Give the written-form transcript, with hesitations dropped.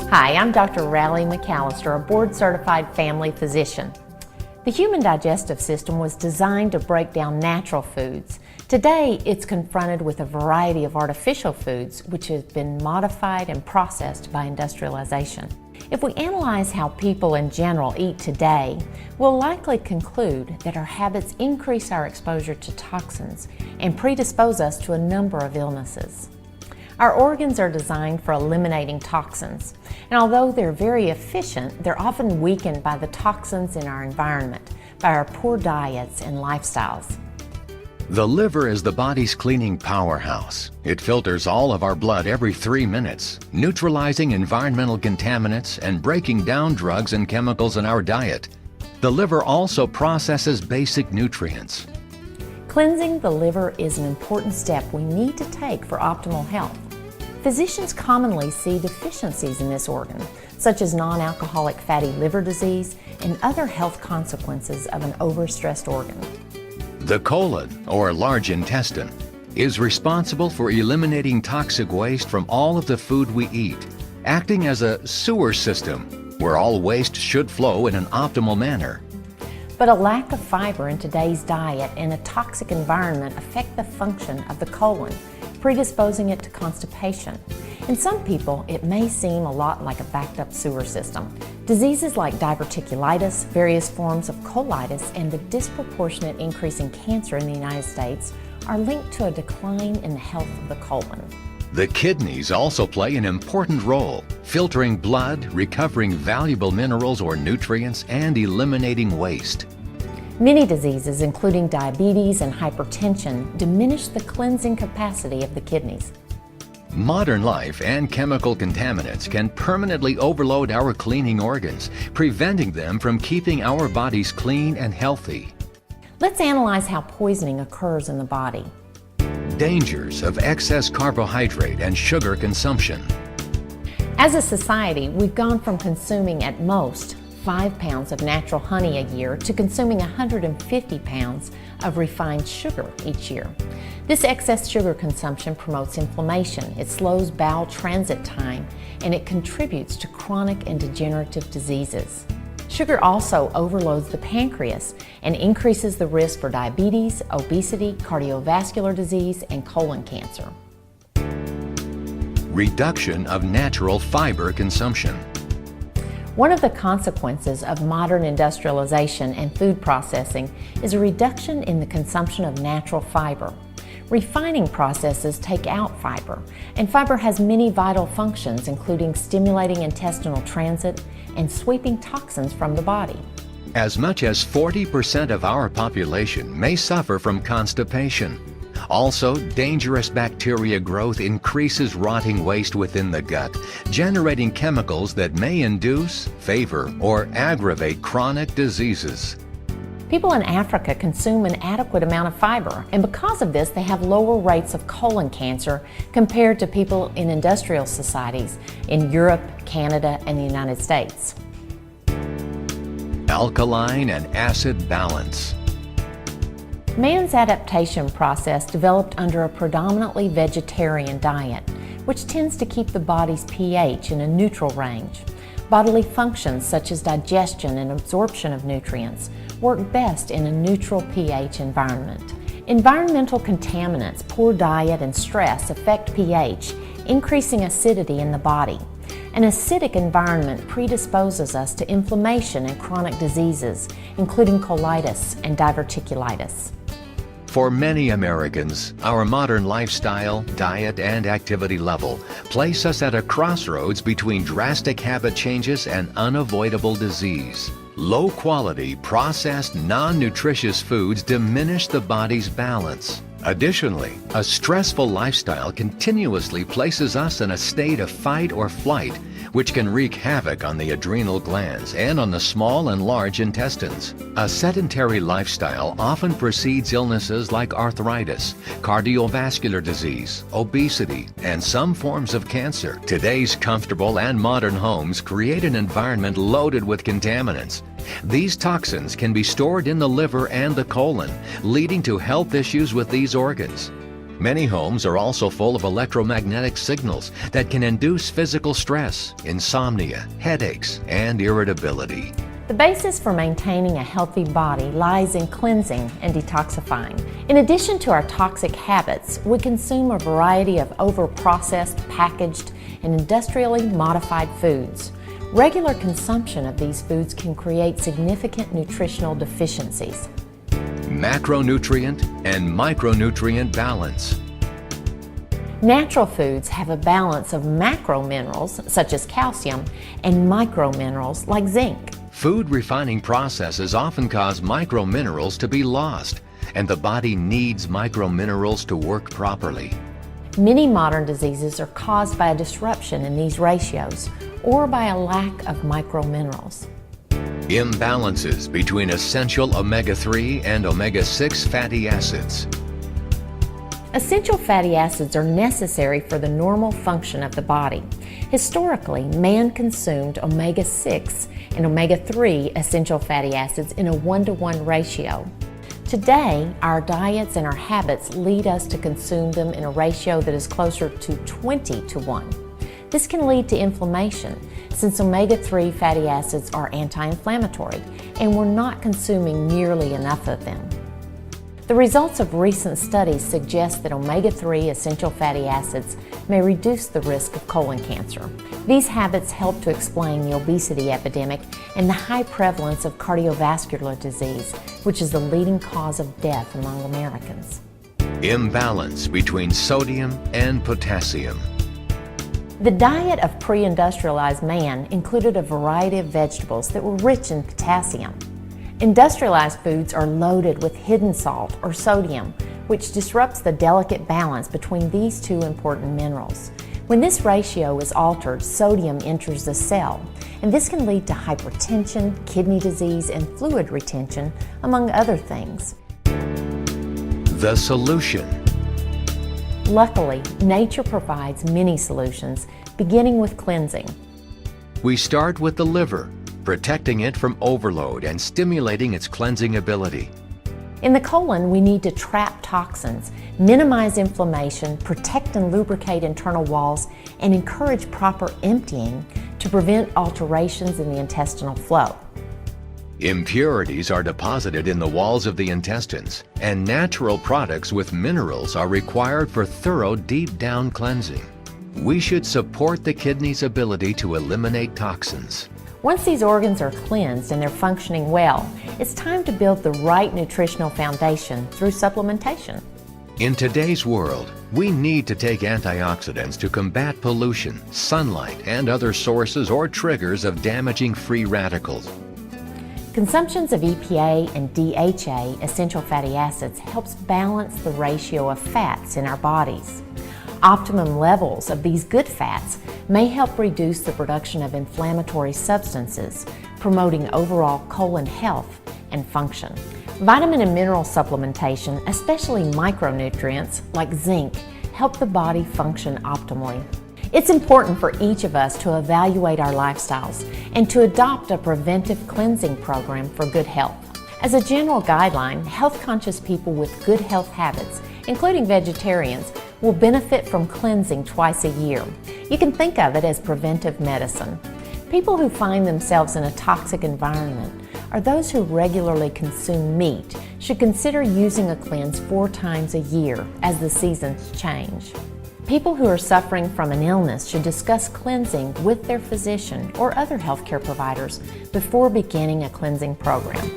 Hi, I'm Dr. Rallie McAllister, a board-certified family physician. The human digestive system was designed to break down natural foods. Today, it's confronted with a variety of artificial foods which have been modified and processed by industrialization. If we analyze how people in general eat today, we'll likely conclude that our habits increase our exposure to toxins and predispose us to a number of illnesses. Our organs are designed for eliminating toxins, and although they're very efficient, they're often weakened by the toxins in our environment, by our poor diets and lifestyles. The liver is the body's cleaning powerhouse. It filters all of our blood every 3 minutes, neutralizing environmental contaminants and breaking down drugs and chemicals in our diet. The liver also processes basic nutrients. Cleansing the liver is an important step we need to take for optimal health. Physicians commonly see deficiencies in this organ, such as non-alcoholic fatty liver disease and other health consequences of an overstressed organ. The colon, or large intestine, is responsible for eliminating toxic waste from all of the food we eat, acting as a sewer system where all waste should flow in an optimal manner. But a lack of fiber in today's diet and a toxic environment affect the function of the colon, predisposing it to constipation. In some people, it may seem a lot like a backed up sewer system. Diseases like diverticulitis, various forms of colitis, and the disproportionate increase in cancer in the United States are linked to a decline in the health of the colon. The kidneys also play an important role, filtering blood, recovering valuable minerals or nutrients, and eliminating waste. Many diseases, including diabetes and hypertension, diminish the cleansing capacity of the kidneys. Modern life and chemical contaminants can permanently overload our cleaning organs, preventing them from keeping our bodies clean and healthy. Let's analyze how poisoning occurs in the body. Dangers of excess carbohydrate and sugar consumption. As a society, we've gone from consuming at most 5 pounds of natural honey a year to consuming 150 pounds of refined sugar each year. This excess sugar consumption promotes inflammation, it slows bowel transit time, and it contributes to chronic and degenerative diseases. Sugar also overloads the pancreas and increases the risk for diabetes, obesity, cardiovascular disease, and colon cancer. Reduction of natural fiber consumption. One of the consequences of modern industrialization and food processing is a reduction in the consumption of natural fiber. Refining processes take out fiber, and fiber has many vital functions, including stimulating intestinal transit and sweeping toxins from the body. As much as 40% of our population may suffer from constipation. Also, dangerous bacteria growth increases rotting waste within the gut, generating chemicals that may induce, favor, or aggravate chronic diseases. People in Africa consume an adequate amount of fiber, and because of this, they have lower rates of colon cancer compared to people in industrial societies in Europe, Canada, and the United States. Alkaline and acid balance. Man's adaptation process developed under a predominantly vegetarian diet, which tends to keep the body's pH in a neutral range. Bodily functions such as digestion and absorption of nutrients work best in a neutral pH environment. Environmental contaminants, poor diet, and stress affect pH, increasing acidity in the body. An acidic environment predisposes us to inflammation and chronic diseases, including colitis and diverticulitis. For many Americans, our modern lifestyle, diet, and activity level place us at a crossroads between drastic habit changes and unavoidable disease. Low-quality, processed, non-nutritious foods diminish the body's balance. Additionally, a stressful lifestyle continuously places us in a state of fight or flight, which can wreak havoc on the adrenal glands and on the small and large intestines. A sedentary lifestyle often precedes illnesses like arthritis, cardiovascular disease, obesity, and some forms of cancer. Today's comfortable and modern homes create an environment loaded with contaminants. These toxins can be stored in the liver and the colon, leading to health issues with these organs. Many homes are also full of electromagnetic signals that can induce physical stress, insomnia, headaches, and irritability. The basis for maintaining a healthy body lies in cleansing and detoxifying. In addition to our toxic habits, we consume a variety of over-processed, packaged, and industrially modified foods. Regular consumption of these foods can create significant nutritional deficiencies. Macronutrient and micronutrient balance. Natural foods have a balance of macro minerals, such as calcium, and micro minerals, like zinc. Food refining processes often cause microminerals to be lost, and the body needs microminerals to work properly. Many modern diseases are caused by a disruption in these ratios or by a lack of microminerals. Imbalances between essential omega-3 and omega-6 fatty acids. Essential fatty acids are necessary for the normal function of the body. Historically, man consumed omega-6 and omega-3 essential fatty acids in a 1-to-1 ratio. Today, our diets and our habits lead us to consume them in a ratio that is closer to 20-to-1. This can lead to inflammation, since omega-3 fatty acids are anti-inflammatory, and we're not consuming nearly enough of them. The results of recent studies suggest that omega-3 essential fatty acids may reduce the risk of colon cancer. These habits help to explain the obesity epidemic and the high prevalence of cardiovascular disease, which is the leading cause of death among Americans. Imbalance between sodium and potassium. The diet of pre-industrialized man included a variety of vegetables that were rich in potassium. Industrialized foods are loaded with hidden salt or sodium, which disrupts the delicate balance between these two important minerals. When this ratio is altered, sodium enters the cell, and this can lead to hypertension, kidney disease, and fluid retention, among other things. The solution. Luckily, nature provides many solutions, beginning with cleansing. We start with the liver, protecting it from overload and stimulating its cleansing ability. In the colon, we need to trap toxins, minimize inflammation, protect and lubricate internal walls, and encourage proper emptying to prevent alterations in the intestinal flow. Impurities are deposited in the walls of the intestines, and natural products with minerals are required for thorough deep down cleansing. We should support the kidney's ability to eliminate toxins. Once these organs are cleansed and they're functioning well, it's time to build the right nutritional foundation through supplementation. In today's world, we need to take antioxidants to combat pollution, sunlight, and other sources or triggers of damaging free radicals. Consumptions of EPA and DHA, essential fatty acids, helps balance the ratio of fats in our bodies. Optimum levels of these good fats may help reduce the production of inflammatory substances, promoting overall colon health and function. Vitamin and mineral supplementation, especially micronutrients like zinc, help the body function optimally. It's important for each of us to evaluate our lifestyles and to adopt a preventive cleansing program for good health. As a general guideline, health-conscious people with good health habits, including vegetarians, will benefit from cleansing twice a year. You can think of it as preventive medicine. People who find themselves in a toxic environment or those who regularly consume meat should consider using a cleanse 4 times a year as the seasons change. People who are suffering from an illness should discuss cleansing with their physician or other healthcare providers before beginning a cleansing program.